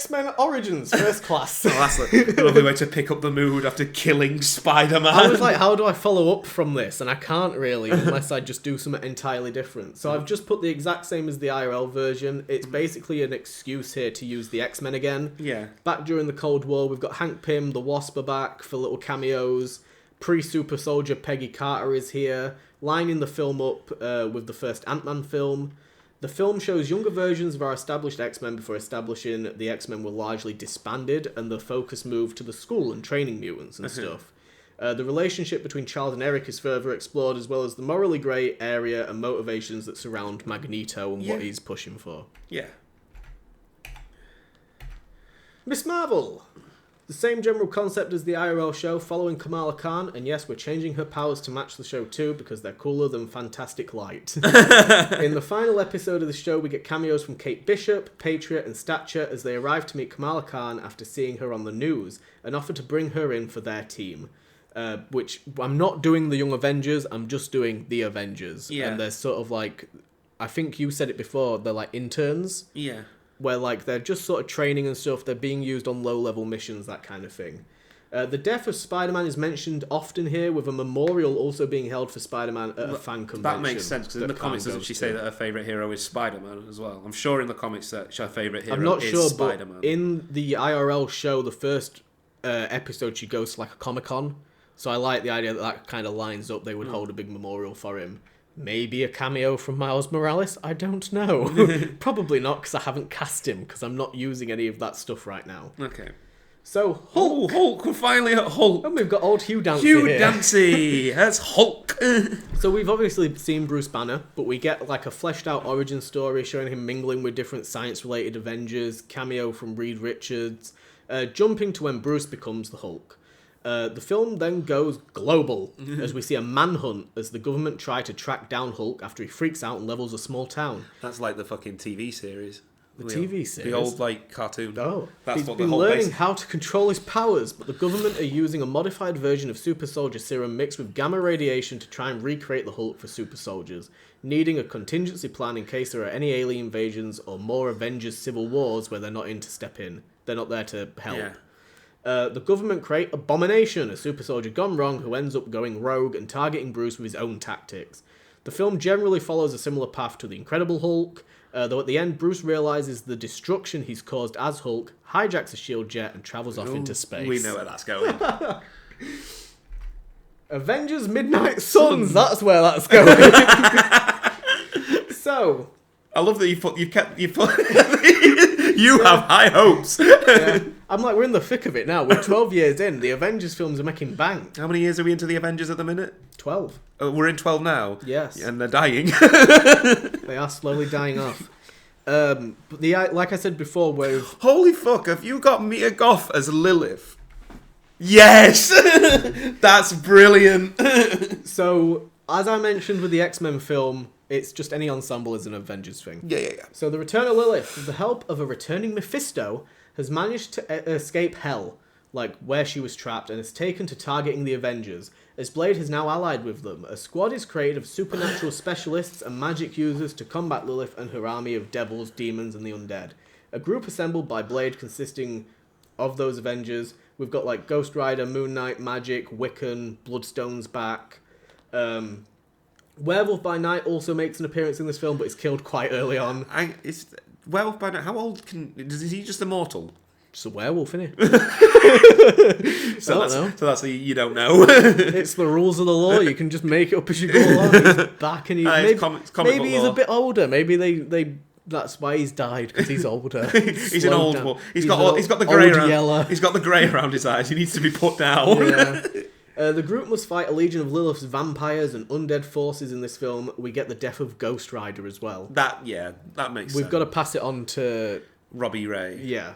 X-Men Origins, first class. Oh, that's a lovely way to pick up the mood after killing Spider-Man. I was like, how do I follow up from this? And I can't really, unless I just do something entirely different. So I've just put the exact same as the IRL version. It's basically an excuse here to use the X-Men again. Yeah. Back during the Cold War, we've got Hank Pym, the Wasp are back for little cameos. Pre-Super Soldier Peggy Carter is here, lining the film up with the first Ant-Man film. The film shows younger versions of our established X-Men before establishing the X-Men were largely disbanded and the focus moved to the school and training mutants and stuff. The relationship between Charles and Eric is further explored, as well as the morally grey area and motivations that surround Magneto and what he's pushing for. Yeah. Miss Marvel! The same general concept as the IRL show, following Kamala Khan, and yes, we're changing her powers to match the show too, because they're cooler than Fantastic Light. In the final episode of the show, we get cameos from Kate Bishop, Patriot, and Stature as they arrive to meet Kamala Khan after seeing her on the news, and offer to bring her in for their team. Which, I'm not doing the Young Avengers, I'm just doing the Avengers. Yeah. And they're sort of like, I think you said it before, they're like interns. Yeah. Where, like, they're just sort of training and stuff. They're being used on low-level missions, that kind of thing. The death of Spider-Man is mentioned often here, with a memorial also being held for Spider-Man at a fan convention. That makes sense, because in the comics, doesn't she say that her favourite hero is Spider-Man as well? I'm sure in the comics that her favourite hero is Spider-Man. I'm not sure, but in the IRL show, the first episode, she goes to, like, a Comic-Con. So I like the idea that that kind of lines up. They would hold a big memorial for him. Maybe a cameo from Miles Morales? I don't know. Probably not, because I haven't cast him, because I'm not using any of that stuff right now. Okay. So, Hulk! Oh, Hulk! We're finally at Hulk! And we've got old Hugh Dancy Hugh here. Dancy! That's Hulk! So we've obviously seen Bruce Banner, but we get like a fleshed out origin story showing him mingling with different science-related Avengers, cameo from Reed Richards, jumping to when Bruce becomes the Hulk. The film then goes global, as we see a manhunt as the government try to track down Hulk after he freaks out and levels a small town. That's like the fucking TV series. TV series? The old, like, cartoon. Oh. That's He's what been the whole learning how to control his powers, but the government are using a modified version of Super Soldier Serum mixed with gamma radiation to try and recreate the Hulk for super soldiers, needing a contingency plan in case there are any alien invasions or more Avengers Civil Wars where they're not in to step in. They're not there to help. Yeah. The government create Abomination, a super soldier gone wrong who ends up going rogue and targeting Bruce with his own tactics. The film generally follows a similar path to The Incredible Hulk, though at the end Bruce realises the destruction he's caused as Hulk, hijacks a shield jet and travels off into space. We know where that's going. Avengers Midnight Suns, that's where that's going. So... I love that you put you have high hopes. Yeah. I'm like, we're in the thick of it now. We're 12 years in. The Avengers films are making bank. How many years are we into the Avengers at the minute? 12. We're in 12 now? Yes. And they're dying. They are slowly dying off. But like I said before, Holy fuck, have you got Mia Goth as Lilith? Yes! That's brilliant. So, as I mentioned with the X-Men film, it's just any ensemble is an Avengers thing. Yeah. So the return of Lilith, with the help of a returning Mephisto, has managed to escape Hell, like where she was trapped, and is taken to targeting the Avengers, as Blade has now allied with them. A squad is created of supernatural specialists and magic users to combat Lilith and her army of devils, demons, and the undead. A group assembled by Blade consisting of those Avengers. We've got like Ghost Rider, Moon Knight, Magic, Wiccan, Bloodstone's back. Werewolf by Night also makes an appearance in this film, but is killed quite early on. Werewolf by Night, how old is he just immortal? Just a werewolf, innit? So that's the you don't know. It's the rules of the law. You can just make it up as you go along. He's back and maybe he's a bit older. Maybe they that's why he's died, because he's older. He's an old one. He's got the grey around. Yellow. He's got the grey around his eyes. He needs to be put down. Yeah. The group must fight a legion of Lilith's vampires and undead forces in this film. We get the death of Ghost Rider as well. That makes sense. We've got to pass it on to... Robbie Ray. Yeah.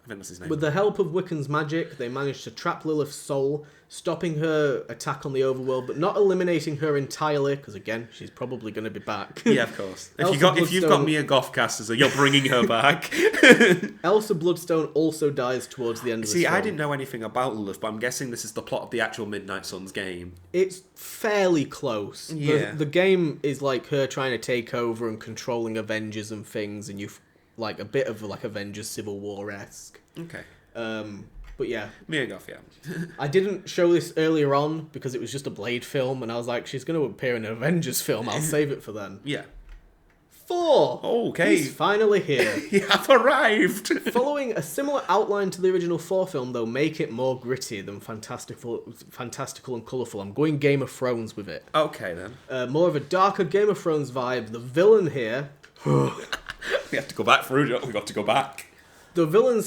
I think that's his name. With the help of Wiccan's magic, they manage to trap Lilith's soul, stopping her attack on the overworld, but not eliminating her entirely, because again, she's probably going to be back. Yeah, of course. If you've got Mia Goth cast as you're bringing her back. Elsa Bloodstone also dies towards the end of the film. I didn't know anything about Lilith, but I'm guessing this is the plot of the actual Midnight Suns game. It's fairly close. Yeah. The game is like her trying to take over and controlling Avengers and things, and like a bit of like Avengers Civil War-esque. Okay. But yeah. Mia Goth, yeah. I didn't show this earlier on because it was just a Blade film, and I was like, she's going to appear in an Avengers film. I'll save it for then. Yeah. Thor! Okay. He's finally here. You have arrived! Following a similar outline to the original Thor film, though, make it more gritty than fantastical and colourful. I'm going Game of Thrones with it. Okay, then. More of a darker Game of Thrones vibe. The villain here... We have to go back through it. We've got to go back. The villain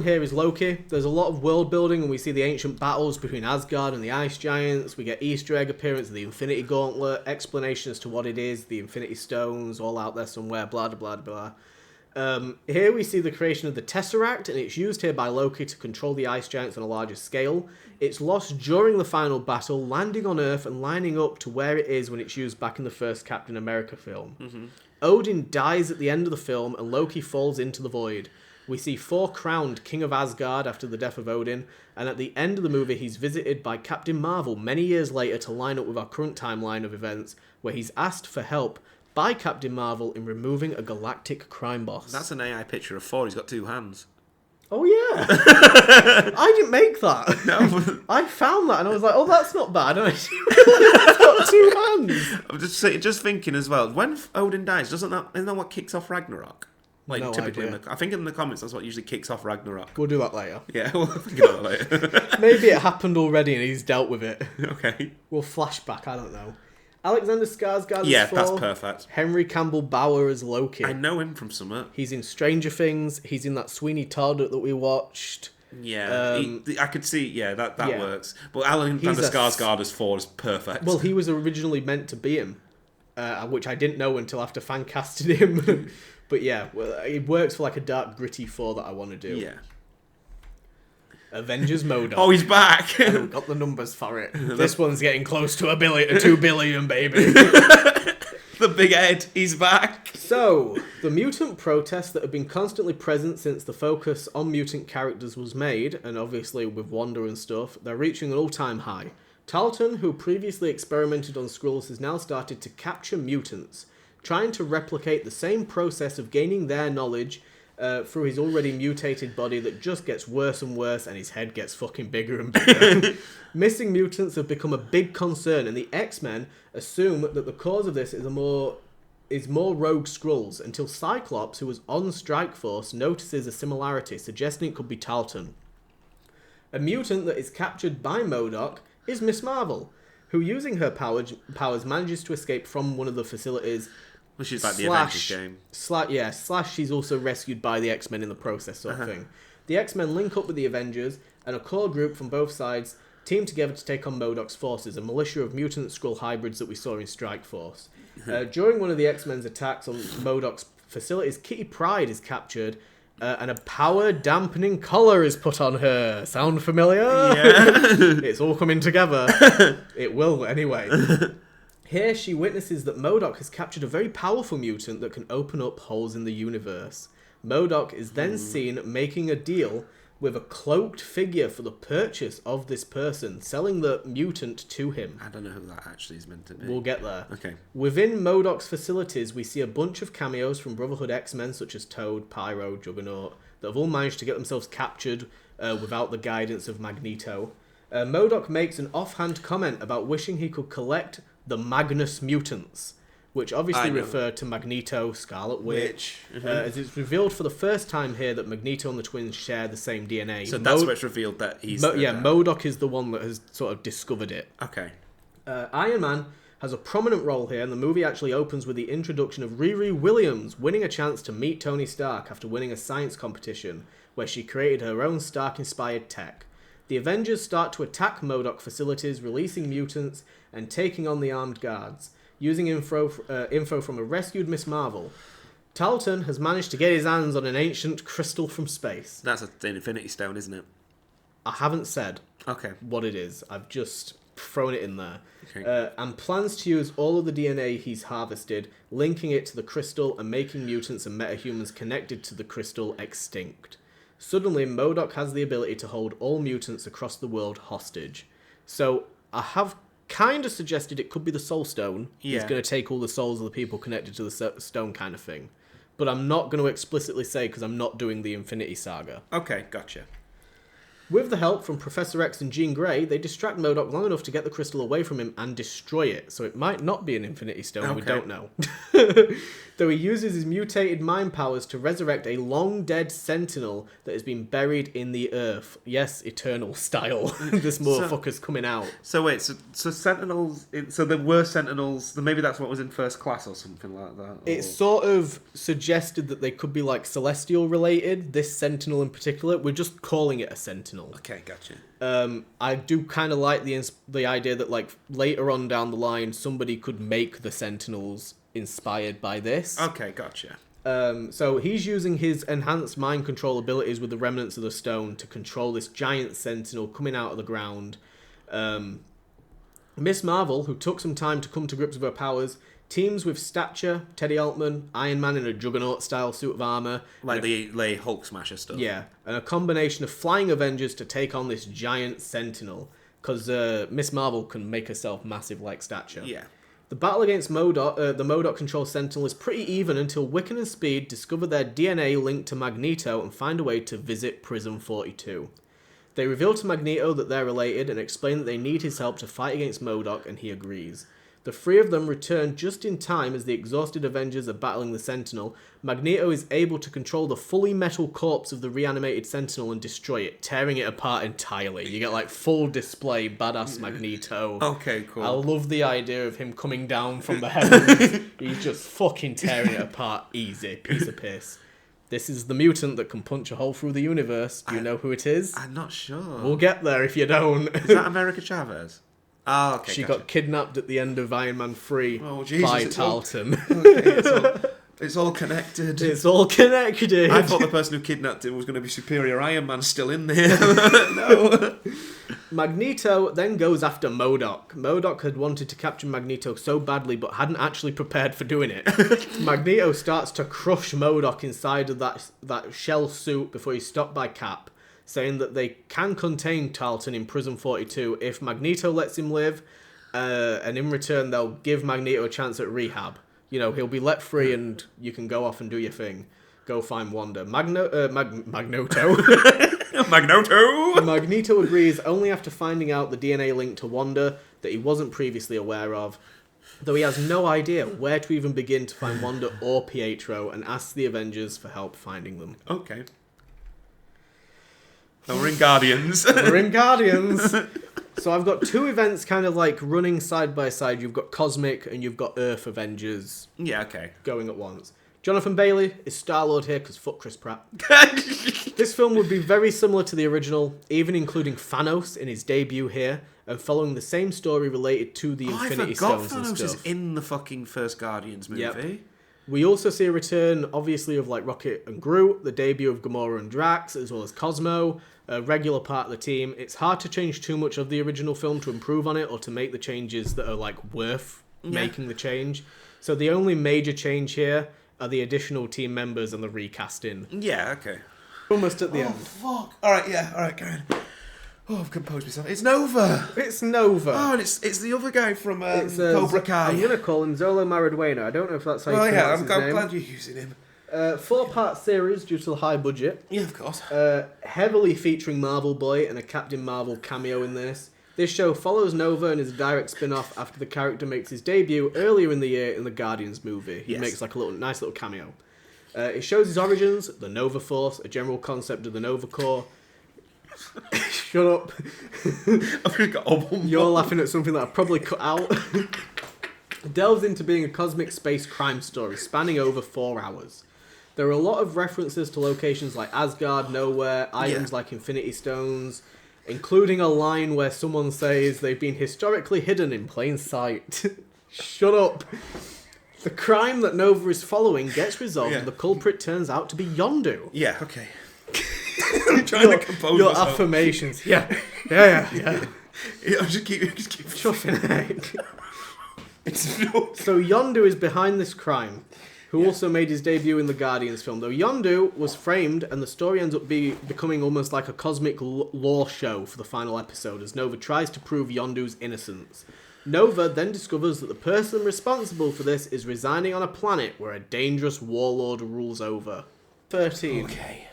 here is Loki. There's a lot of world building, and we see the ancient battles between Asgard and the Ice Giants. We get Easter egg appearance of the Infinity Gauntlet, explanation as to what it is, the Infinity Stones, all out there somewhere, blah, blah, blah, blah. Here we see the creation of the Tesseract, and it's used here by Loki to control the Ice Giants on a larger scale. It's lost during the final battle, landing on Earth and lining up to where it is when it's used back in the first Captain America film. Mm-hmm. Odin dies at the end of the film, and Loki falls into the void. We see Thor crowned King of Asgard after the death of Odin, and at the end of the movie he's visited by Captain Marvel many years later to line up with our current timeline of events, where he's asked for help by Captain Marvel in removing a galactic crime boss. That's an AI picture of Thor. He's got 2 hands. Oh yeah! I didn't make that. No. I found that and I was like, oh, that's not bad. And I didn't realise it's got 2 hands. I'm just thinking as well, when Odin dies, isn't that what kicks off Ragnarok? Like, No typically, idea. I think in the comics that's what usually kicks off Ragnarok. We'll do that later. Yeah, we'll think about that later. Maybe it happened already and he's dealt with it. Okay. We'll flashback, I don't know. Alexander Skarsgård Yeah, as Thor. that's perfect. Henry Campbell Bower as Loki. I know him from somewhere. He's in Stranger Things. He's in that Sweeney Todd that we watched. Yeah, I could see. Yeah, that yeah. works. But Alexander Skarsgård as Thor is perfect. Well, he was originally meant to be him, which I didn't know until after fan casted him. But yeah, well, it works for like a dark, gritty Thor that I want to do. Yeah. Avengers MODOK. Oh, he's back. I haven't got the numbers for it. This one's getting close to 2 billion, baby. The big Ed, he's back. So, the mutant protests that have been constantly present since the focus on mutant characters was made, and obviously with Wanda and stuff, they're reaching an all-time high. Talton, who previously experimented on Skrulls, has now started to capture mutants, trying to replicate the same process of gaining their knowledge through his already mutated body that just gets worse and worse, and his head gets fucking bigger and bigger. Missing mutants have become a big concern, and the X-Men assume that the cause of this is more rogue Skrulls, until Cyclops, who was on Strike Force, notices a similarity, suggesting it could be Talton. A mutant that is captured by MODOK is Miss Marvel, who, using her powers manages to escape from one of the facilities. Which is like the Avengers game. / she's also rescued by the X-Men in the process, sort of thing. The X-Men link up with the Avengers, and a core group from both sides team together to take on MODOK's forces, a militia of mutant Skrull hybrids that we saw in Strike Force. During one of the X-Men's attacks on MODOK's facilities, Kitty Pryde is captured, and a power-dampening collar is put on her. Sound familiar? Yeah. It's all coming together. It will, anyway. Here, she witnesses that MODOK has captured a very powerful mutant that can open up holes in the universe. MODOK is then seen making a deal with a cloaked figure for the purchase of this person, selling the mutant to him. I don't know who that actually is meant to be. We'll get there. Okay. Within MODOK's facilities, we see a bunch of cameos from Brotherhood X-Men, such as Toad, Pyro, Juggernaut, that have all managed to get themselves captured without the guidance of Magneto. MODOK makes an offhand comment about wishing he could collect the Magnus mutants, which obviously refer to Magneto, Scarlet Witch, as it's revealed for the first time here that Magneto and the twins share the same DNA. So that's where it's revealed that he's... MODOK is the one that has sort of discovered it. Okay. Iron Man has a prominent role here, and the movie actually opens with the introduction of Riri Williams winning a chance to meet Tony Stark after winning a science competition, where she created her own Stark-inspired tech. The Avengers start to attack MODOK facilities, releasing mutants and taking on the armed guards. Using info from a rescued Miss Marvel, Talton has managed to get his hands on an ancient crystal from space. That's an Infinity Stone, isn't it? I haven't said Okay. what it is. I've just thrown it in there. Okay. And plans to use all of the DNA he's harvested, linking it to the crystal and making mutants and metahumans connected to the crystal extinct. Suddenly, MODOK has the ability to hold all mutants across the world hostage. So, I have kind of suggested it could be the Soul Stone. Yeah. He's going to take all the souls of the people connected to the stone kind of thing. but I'm not going to explicitly say because I'm not doing the Infinity Saga. Okay, gotcha. With the help from Professor X and Jean Grey, they distract MODOK long enough to get the crystal away from him and destroy it, so it might not be an Infinity Stone, we don't know. Though he uses his mutated mind powers to resurrect a long-dead Sentinel that has been buried in the Earth. Yes, Eternal style. This motherfucker's coming out. So wait, so Sentinels... So there were Sentinels... Maybe that's what was in First Class or something like that? Or... It sort of suggested that they could be, like, Celestial related, this Sentinel in particular. We're just calling it a Sentinel. Okay, gotcha. I do kind of like the idea that, like, later on down the line, somebody could make the Sentinels inspired by this. Okay, gotcha. So he's using his enhanced mind control abilities with the remnants of the stone to control this giant Sentinel coming out of the ground. Miss Marvel, who took some time to come to grips with her powers, teams with Stature, Teddy Altman, Iron Man in a Juggernaut-style suit of armour. Like the Hulk Smasher stuff. Yeah, and a combination of flying Avengers to take on this giant Sentinel, because Miss Marvel can make herself massive like Stature. Yeah. The battle against MODOK, the MODOK-controlled Sentinel, is pretty even until Wiccan and Speed discover their DNA linked to Magneto and find a way to visit Prism 42. They reveal to Magneto that they're related and explain that they need his help to fight against MODOK, and he agrees. The three of them return just in time as the exhausted Avengers are battling the Sentinel. Magneto is able to control the fully metal corpse of the reanimated Sentinel and destroy it, tearing it apart entirely. You get, like, full display badass Magneto. Okay, cool. I love the idea of him coming down from the heavens. He's just fucking tearing it apart. Easy. Piece of piss. This is the mutant that can punch a hole through the universe. Do you know who it is? I'm not sure. We'll get there if you don't. Is that America Chavez? Oh, okay. She got kidnapped at the end of Iron Man 3 by Tarleton. It's all connected. It's all connected. I thought the person who kidnapped him was going to be Superior Iron Man still in there. No. Magneto then goes after MODOK. MODOK had wanted to capture Magneto so badly but hadn't actually prepared for doing it. Magneto starts to crush MODOK inside of that shell suit before he's stopped by Cap, saying that they can contain Tarleton in Prison 42 if Magneto lets him live, and in return they'll give Magneto a chance at rehab. You know, he'll be let free and you can go off and do your thing. Go find Wanda. Magneto. Magneto! Magneto agrees only after finding out the DNA link to Wanda that he wasn't previously aware of, though he has no idea where to even begin to find Wanda or Pietro, and asks the Avengers for help finding them. Okay. So we're in Guardians. We're in Guardians. So I've got two events kind of like running side by side. You've got Cosmic and you've got Earth Avengers. Yeah, okay. Going at once. Jonathan Bailey is Star-Lord here because fuck Chris Pratt. This film would be very similar to the original, even including Thanos in his debut here, and following the same story related to the Infinity Stones and stuff. Thanos is in the fucking first Guardians movie. Yep. We also see a return, obviously, of like Rocket and Groot, the debut of Gamora and Drax, as well as Cosmo, a regular part of the team. It's hard to change too much of the original film to improve on it or to make the changes that are like worth making the change. So the only major change here are the additional team members and the recasting. Yeah, okay. Almost at the end. Fuck. Alright, go ahead. Oh, I've composed myself. It's Nova! It's Nova. Oh, and it's the other guy from Cobra Kai. I'm going to call him Zolo Maraduena. I don't know if that's how you pronounce his name. I'm glad you're using him. 4-part series due to the high budget. Yeah, of course. Heavily featuring Marvel Boy and a Captain Marvel cameo in this. This show follows Nova and is a direct spin-off after the character makes his debut earlier in the year in the Guardians movie. He makes like a nice little cameo. It shows his origins, the Nova Force, a general concept of the Nova Corps. Shut up. I've just got You're laughing at something that I probably cut out. Delves into being a cosmic space crime story spanning over 4 hours. There are a lot of references to locations like Asgard, Nowhere, items like Infinity Stones, including a line where someone says they've been historically hidden in plain sight. Shut up. The crime that Nova is following gets resolved and the culprit turns out to be Yondu. Yeah, okay. I'm trying to compose your myself. Affirmations. Yeah. Just keep chuffing egg. So Yondu is behind this crime, who also made his debut in the Guardians film. Though Yondu was framed, and the story ends up becoming almost like a cosmic lore show for the final episode, as Nova tries to prove Yondu's innocence. Nova then discovers that the person responsible for this is residing on a planet where a dangerous warlord rules over. 13. Okay.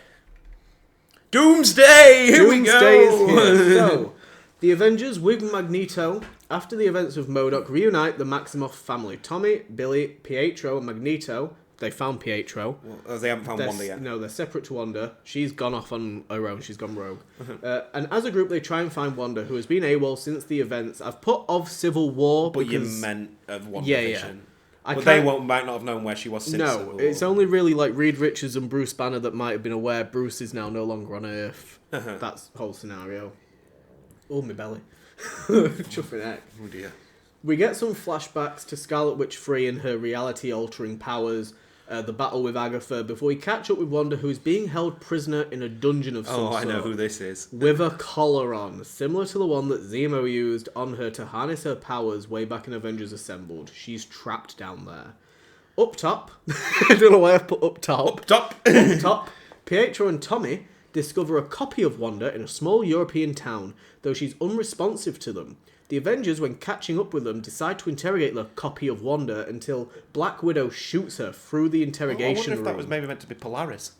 Doomsday! Here we Doomsday is go! here. So, the Avengers with Magneto, after the events of MODOK, reunite the Maximoff family. Tommy, Billy, Pietro, and Magneto. They found Pietro. Well, they haven't found Wanda yet. No, they're separate to Wanda. She's gone off on her own. She's gone rogue. And as a group, they try and find Wanda, who has been AWOL since the events. I've put of Civil War. But you meant of WandaVision. Yeah. But they might not have known where she was since Civil War. It's only really like Reed Richards and Bruce Banner that might have been aware Bruce is now no longer on Earth. That's the whole scenario. Oh, my belly. Chuffing heck. Oh dear. We get some flashbacks to Scarlet Witch 3 and her reality-altering powers, the battle with Agatha, before we catch up with Wanda, who is being held prisoner in a dungeon of some sort. Oh, I know who this is. With a collar on, similar to the one that Zemo used on her to harness her powers way back in Avengers Assembled. She's trapped down there. Up top, I don't know why I've put up top. Up top, Pietro and Tommy discover a copy of Wanda in a small European town, though she's unresponsive to them. The Avengers, when catching up with them, decide to interrogate the copy of Wanda until Black Widow shoots her through the interrogation room. I wonder if that was maybe meant to be Polaris.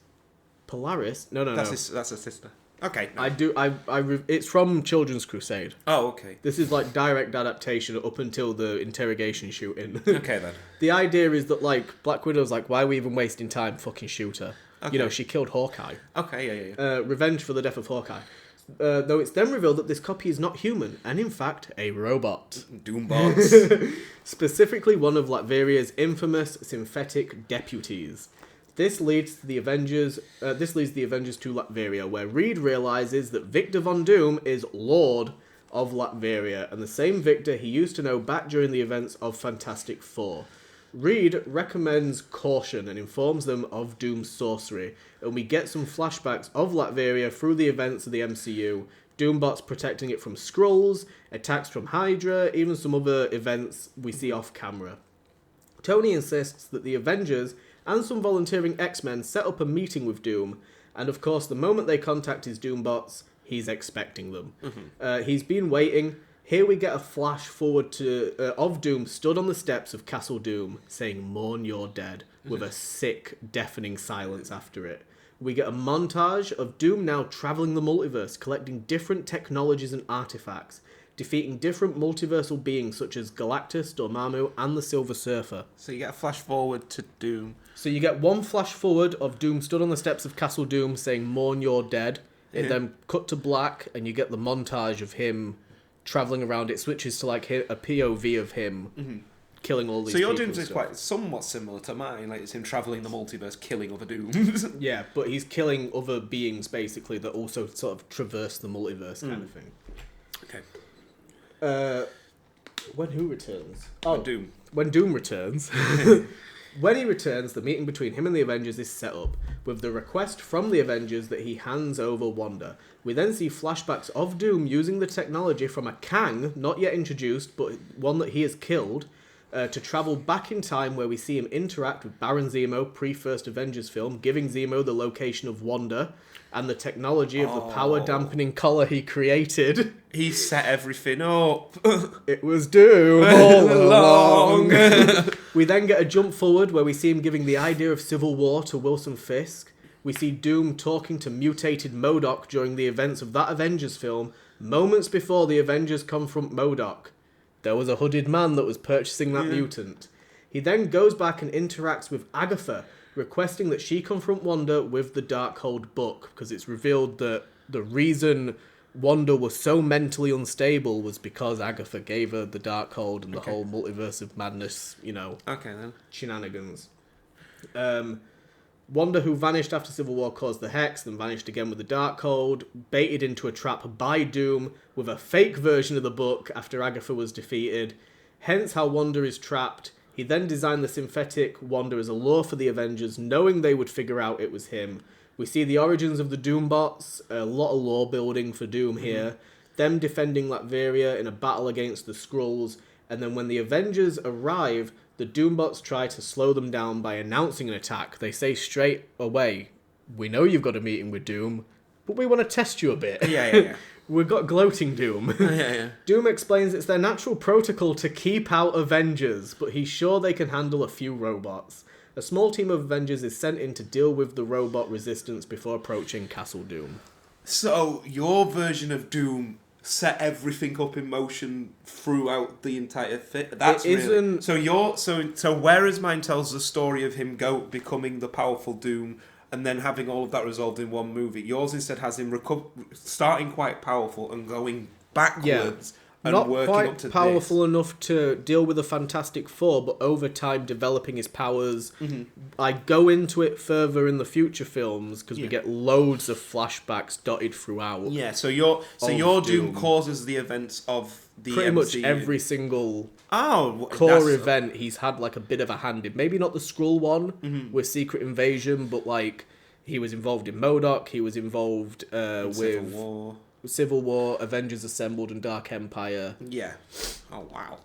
Polaris? No. That's her sister. Okay. No. It's from Children's Crusade. Oh, okay. This is like direct adaptation up until the interrogation shooting. Okay, then. The idea is that, like, Black Widow's like, why are we even wasting time? Fucking shoot her. Okay. You know, she killed Hawkeye. Okay, yeah. Revenge for the death of Hawkeye. Though it's then revealed that this copy is not human, and in fact, a robot. Doombots. Specifically one of Latveria's infamous synthetic deputies. This leads the Avengers to Latveria, where Reed realizes that Victor Von Doom is Lord of Latveria, and the same Victor he used to know back during the events of Fantastic Four. Reed recommends caution and informs them of Doom's sorcery, and we get some flashbacks of Latveria through the events of the MCU, Doombots protecting it from Skrulls, attacks from Hydra, even some other events we see off camera. Tony insists that the Avengers and some volunteering X-Men set up a meeting with Doom, and of course the moment they contact his Doombots, he's expecting them. He's been waiting. Here we get a flash forward of Doom stood on the steps of Castle Doom, saying, "Mourn your dead," with a sick, deafening silence after it. We get a montage of Doom now travelling the multiverse, collecting different technologies and artifacts, defeating different multiversal beings such as Galactus, Dormammu, and the Silver Surfer. So you get a flash forward to Doom. So you get one flash forward of Doom stood on the steps of Castle Doom, saying, "Mourn your dead." It then cut to black, and you get the montage of him travelling around. It switches to like a POV of him killing all these people. So your Doomsday is quite somewhat similar to mine. Like, it's him travelling the multiverse, killing other Dooms. Yeah, but he's killing other beings basically that also sort of traverse the multiverse kind of thing. Okay. When who returns? When Doom returns. When he returns, the meeting between him and the Avengers is set up, with the request from the Avengers that he hands over Wanda. We then see flashbacks of Doom using the technology from a Kang, not yet introduced, but one that he has killed, to travel back in time, where we see him interact with Baron Zemo pre-first Avengers film, giving Zemo the location of Wanda and the technology of the power-dampening collar he created. He set everything up. It was Doom all along. We then get a jump forward where we see him giving the idea of Civil War to Wilson Fisk. We see Doom talking to mutated MODOK during the events of that Avengers film, moments before the Avengers confront MODOK. There was a hooded man that was purchasing that mutant. He then goes back and interacts with Agatha, requesting that she confront Wanda with the Darkhold book, because it's revealed that the reason Wanda was so mentally unstable was because Agatha gave her the Darkhold and the whole multiverse of madness, shenanigans. Wanda, who vanished after Civil War, caused the Hex, then vanished again with the Darkhold, baited into a trap by Doom with a fake version of the book after Agatha was defeated. Hence how Wanda is trapped. He then designed the synthetic Wanda as a lure for the Avengers, knowing they would figure out it was him. We see the origins of the Doombots, a lot of lore building for Doom here, them defending Latveria in a battle against the Skrulls, and then when the Avengers arrive, the Doombots try to slow them down by announcing an attack. They say straight away, "We know you've got a meeting with Doom. but we want to test you a bit. Yeah. We've got gloating Doom. Yeah. Doom explains it's their natural protocol to keep out Avengers, but he's sure they can handle a few robots. A small team of Avengers is sent in to deal with the robot resistance before approaching Castle Doom. So, your version of Doom set everything up in motion throughout the entire thing. That's it isn't... So whereas mine tells the story of him becoming the powerful Doom and then having all of that resolved in one movie, yours instead has him starting quite powerful and going backwards. And not working quite up to powerful enough to deal with the Fantastic Four, but over time developing his powers. Mm-hmm. I go into it further in the future films because we get loads of flashbacks dotted throughout. Yeah, so your Doom causes the events of the pretty MCU. much every single core event he's had like a bit of a hand in. Maybe not the Skrull one with Secret Invasion, but like he was involved in MODOK. He was involved with Civil War, Avengers Assembled, and Dark Empire. Yeah. Oh, wow.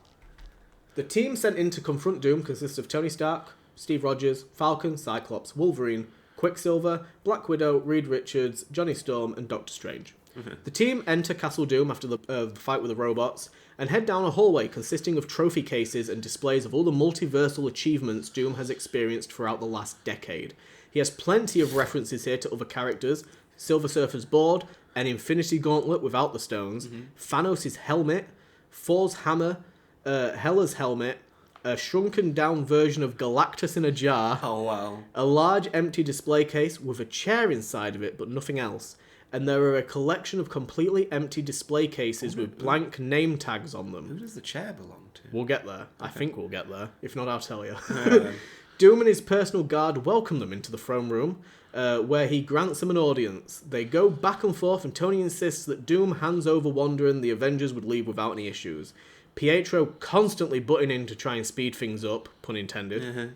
The team sent in to confront Doom consists of Tony Stark, Steve Rogers, Falcon, Cyclops, Wolverine, Quicksilver, Black Widow, Reed Richards, Johnny Storm, and Doctor Strange. Mm-hmm. The team enter Castle Doom after the fight with the robots and head down a hallway consisting of trophy cases and displays of all the multiversal achievements Doom has experienced throughout the last decade. He has plenty of references here to other characters: Silver Surfer's board, an Infinity Gauntlet without the stones, Thanos' helmet, Thor's hammer, Hela's helmet, a shrunken down version of Galactus in a jar, a large empty display case with a chair inside of it but nothing else, and there are a collection of completely empty display cases with blank name tags on them. Who does the chair belong to? We'll get there. Okay. I think we'll get there. If not, I'll tell you. Doom and his personal guard welcome them into the throne room, where he grants them an audience. They go back and forth, and Tony insists that Doom hands over Wanda and the Avengers would leave without any issues. Pietro constantly butting in to try and speed things up, pun intended. Mm-hmm.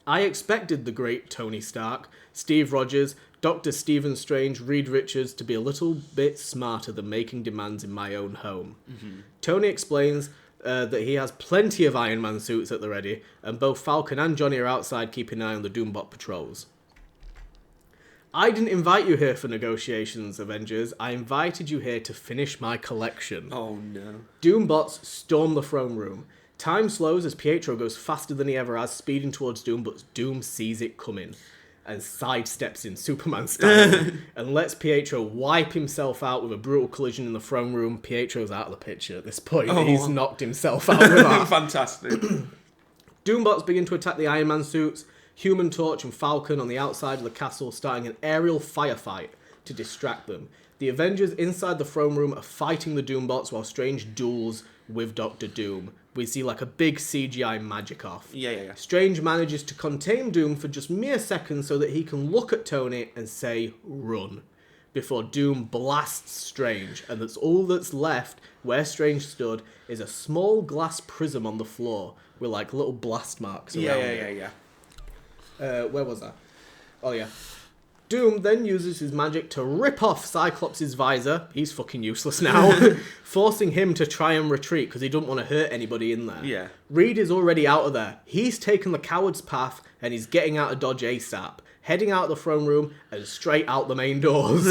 I expected the great Tony Stark, Steve Rogers, Dr. Stephen Strange, Reed Richards to be a little bit smarter than making demands in my own home. Mm-hmm. Tony explains that he has plenty of Iron Man suits at the ready, and both Falcon and Johnny are outside keeping an eye on the Doombot patrols. I didn't invite you here for negotiations, Avengers. I invited you here to finish my collection. Oh, no. Doombots storm the throne room. Time slows as Pietro goes faster than he ever has, speeding towards Doom, but Doom sees it coming and sidesteps in Superman style and lets Pietro wipe himself out with a brutal collision in the throne room. Pietro's out of the picture at this point. He's knocked himself out with that. Fantastic. Doombots begin to attack the Iron Man suits. Human Torch and Falcon on the outside of the castle, starting an aerial firefight to distract them. The Avengers inside the throne room are fighting the Doombots while Strange duels with Doctor Doom. We see like a big CGI magic off. Yeah. Strange manages to contain Doom for just mere seconds so that he can look at Tony and say, "Run," before Doom blasts Strange, and that's all that's left where Strange stood is a small glass prism on the floor with like little blast marks around it. Yeah. Where was I? Oh, yeah. Doom then uses his magic to rip off Cyclops' visor. He's fucking useless now. Forcing him to try and retreat because he doesn't want to hurt anybody in there. Yeah. Reed is already out of there. He's taken the coward's path and he's getting out of Dodge ASAP. Heading out the throne room and straight out the main doors.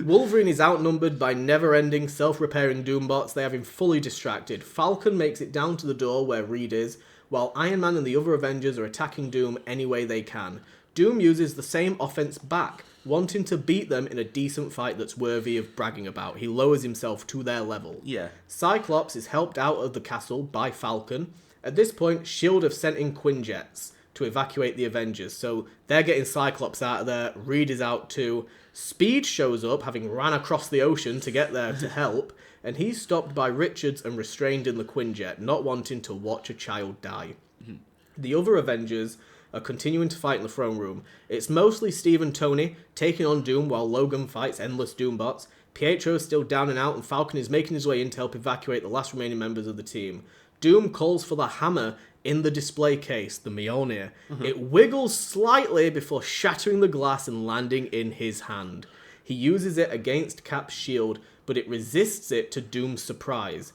Wolverine is outnumbered by never-ending, self-repairing Doombots. They have him fully distracted. Falcon makes it down to the door where Reed is, while Iron Man and the other Avengers are attacking Doom any way they can. Doom uses the same offense back, wanting to beat them in a decent fight that's worthy of bragging about. He lowers himself to their level. Yeah. Cyclops is helped out of the castle by Falcon. At this point, S.H.I.E.L.D. have sent in Quinjets to evacuate the Avengers, so they're getting Cyclops out of there. Reed is out too. Speed shows up, having ran across the ocean to get there to help, and he's stopped by Richards and restrained in the Quinjet, not wanting to watch a child die. Mm-hmm. The other Avengers are continuing to fight in the throne room. It's mostly Steve and Tony taking on Doom while Logan fights endless Doombots. Pietro is still down and out, and Falcon is making his way in to help evacuate the last remaining members of the team. Doom calls for the hammer in the display case, the Mjolnir. Mm-hmm. It wiggles slightly before shattering the glass and landing in his hand. He uses it against Cap's shield, but it resists it to Doom's surprise.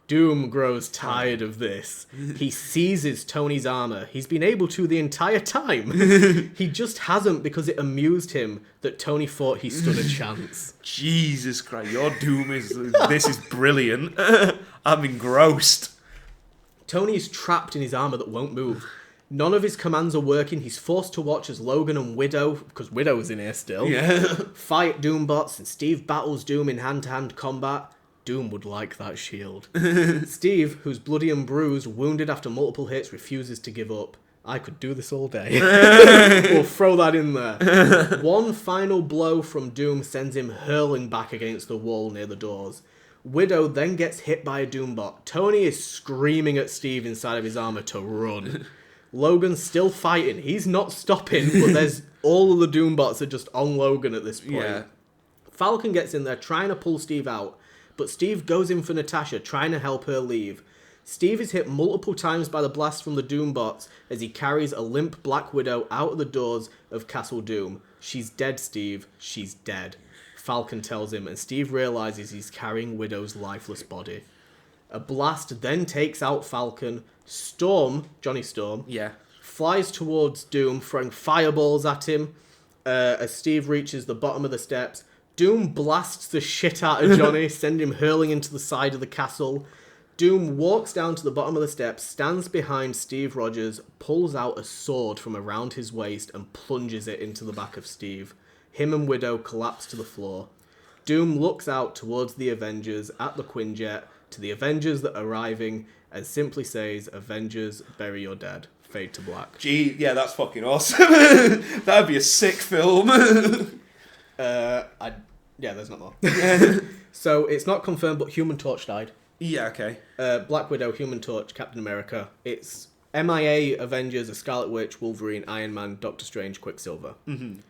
Doom grows tired of this. He seizes Tony's armor. He's been able to the entire time. He just hasn't because it amused him that Tony thought he stood a chance. Jesus Christ, your Doom is... This is brilliant. I'm engrossed. Tony is trapped in his armor that won't move. None of his commands are working. He's forced to watch as Logan and Widow, because Widow's in here still, fight Doombots, and Steve battles Doom in hand-to-hand combat. Doom would like that shield. Steve, who's bloody and bruised, wounded after multiple hits, refuses to give up. I could do this all day. We'll throw that in there. One final blow from Doom sends him hurling back against the wall near the doors. Widow then gets hit by a Doombot. Tony is screaming at Steve inside of his armor to run. Logan's still fighting. He's not stopping, but there's all of the Doombots are just on Logan at this point. Yeah. Falcon gets in there trying to pull Steve out, but Steve goes in for Natasha, trying to help her leave. Steve is hit multiple times by the blast from the Doombots as he carries a limp Black Widow out of the doors of Castle Doom. She's dead, Steve. She's dead. Falcon tells him, and Steve realizes he's carrying Widow's lifeless body. A blast then takes out Falcon. Johnny Storm, flies towards Doom, throwing fireballs at him. As Steve reaches the bottom of the steps, Doom blasts the shit out of Johnny, sending him hurling into the side of the castle. Doom walks down to the bottom of the steps, stands behind Steve Rogers, pulls out a sword from around his waist, and plunges it into the back of Steve. Him and Widow collapse to the floor. Doom looks out towards the Avengers at the Quinjet, to the Avengers that are arriving, and simply says, Avengers, bury your dead. Fade to black. Gee, yeah, that's fucking awesome. That'd be a sick film. There's not more. So, it's not confirmed, but Human Torch died. Yeah, okay. Black Widow, Human Torch, Captain America. It's MIA, Avengers, a Scarlet Witch, Wolverine, Iron Man, Doctor Strange, Quicksilver. Mm-hmm.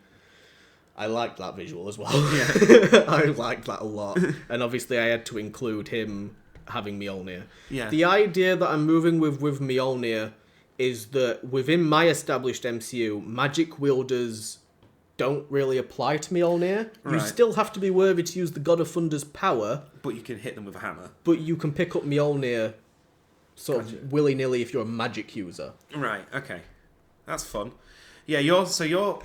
I liked that visual as well. Yeah. I liked that a lot. And obviously I had to include him having Mjolnir. Yeah. The idea that I'm moving with Mjolnir is that within my established MCU, magic wielders don't really apply to Mjolnir. Right. You still have to be worthy to use the God of Thunder's power. But you can hit them with a hammer. But you can pick up Mjolnir sort of willy-nilly if you're a magic user. Right, okay. That's fun. Yeah, your Doomsday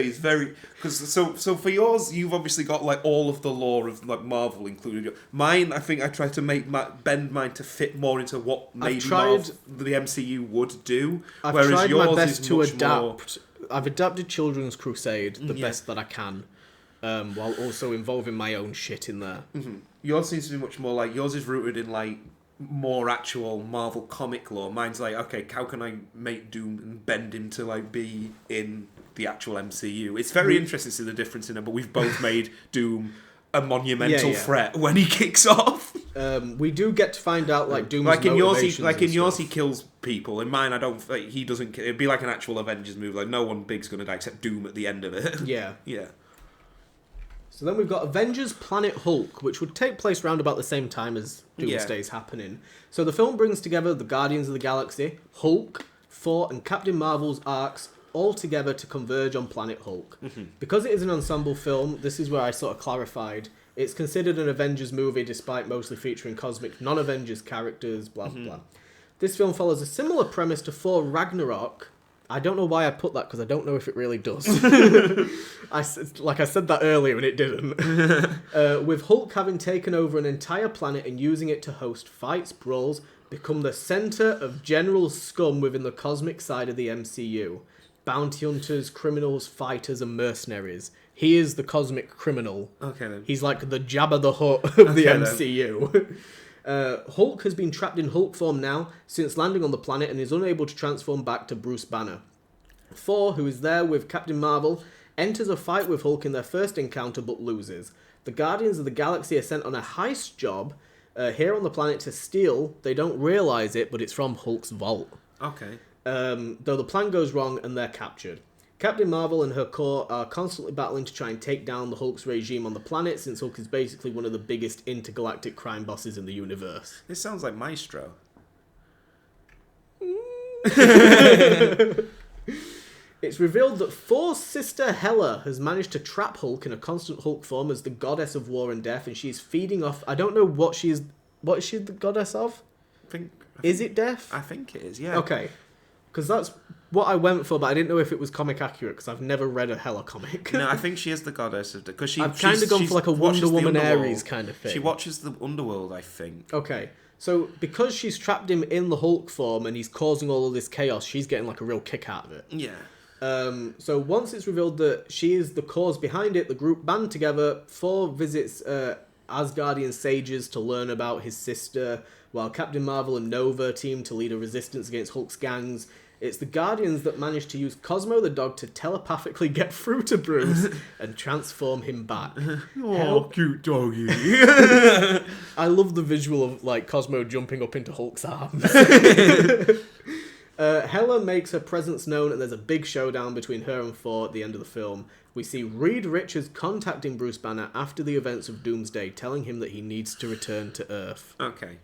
is very... So for yours, you've obviously got like all of the lore of like Marvel included. Mine, I think I tried to bend mine to fit more into what maybe the MCU would do. I've tried my best to adapt. I've adapted Children's Crusade the best that I can, while also involving my own shit in there. Mm-hmm. Yours seems to be much more like... Yours is rooted in like more actual Marvel comic lore. Mine's like, okay, how can I make Doom and bend him to like be in the actual MCU? It's very interesting to see the difference in it, but we've both made Doom a monumental threat when he kicks off. We do get to find out like Doom's like in yours, he kills people. In mine, I don't. Like, he doesn't. It'd be like an actual Avengers movie. Like no one big's gonna die except Doom at the end of it. Yeah. Yeah. So then we've got Avengers Planet Hulk, which would take place around about the same time as Doomsday's happening. So the film brings together the Guardians of the Galaxy, Hulk, Thor, and Captain Marvel's arcs all together to converge on Planet Hulk. Mm-hmm. Because it is an ensemble film, this is where I sort of clarified. It's considered an Avengers movie despite mostly featuring cosmic non-Avengers characters, blah, blah, blah. This film follows a similar premise to Thor Ragnarok. I don't know why I put that, because I don't know if it really does. I said that earlier and it didn't. With Hulk having taken over an entire planet and using it to host fights, brawls, become the centre of general scum within the cosmic side of the MCU. Bounty hunters, criminals, fighters, and mercenaries. He is the cosmic criminal. Okay, then. He's like the Jabba the Hutt of the MCU. Hulk has been trapped in Hulk form now since landing on the planet and is unable to transform back to Bruce Banner. Thor, who is there with Captain Marvel, enters a fight with Hulk in their first encounter but loses. The Guardians of the Galaxy are sent on a heist job here on the planet to steal. They don't realise it, but it's from Hulk's vault. Okay. Though the plan goes wrong and they're captured. Captain Marvel and her corps are constantly battling to try and take down the Hulk's regime on the planet, since Hulk is basically one of the biggest intergalactic crime bosses in the universe. This sounds like Maestro. It's revealed that Thor's sister Hela has managed to trap Hulk in a constant Hulk form as the goddess of war and death, and she's feeding off... I don't know what she's What is she the goddess of? Is it death? I think it is, yeah. Okay. Because that's what I went for, but I didn't know if it was comic accurate because I've never read a Hela comic. No, I think she is the goddess of because I've kind of gone for like a Wonder Woman Ares kind of thing. She watches the underworld, I think. Okay. So because she's trapped him in the Hulk form and he's causing all of this chaos, she's getting like a real kick out of it. Yeah. So once it's revealed that she is the cause behind it, the group band together. Thor visits Asgardian sages to learn about his sister, while Captain Marvel and Nova team to lead a resistance against Hulk's gangs. It's the Guardians that manage to use Cosmo the dog to telepathically get through to Bruce and transform him back. Cute doggy. I love the visual of like Cosmo jumping up into Hulk's arms. Hela makes her presence known and there's a big showdown between her and Thor at the end of the film. We see Reed Richards contacting Bruce Banner after the events of Doomsday, telling him that he needs to return to Earth. Okay.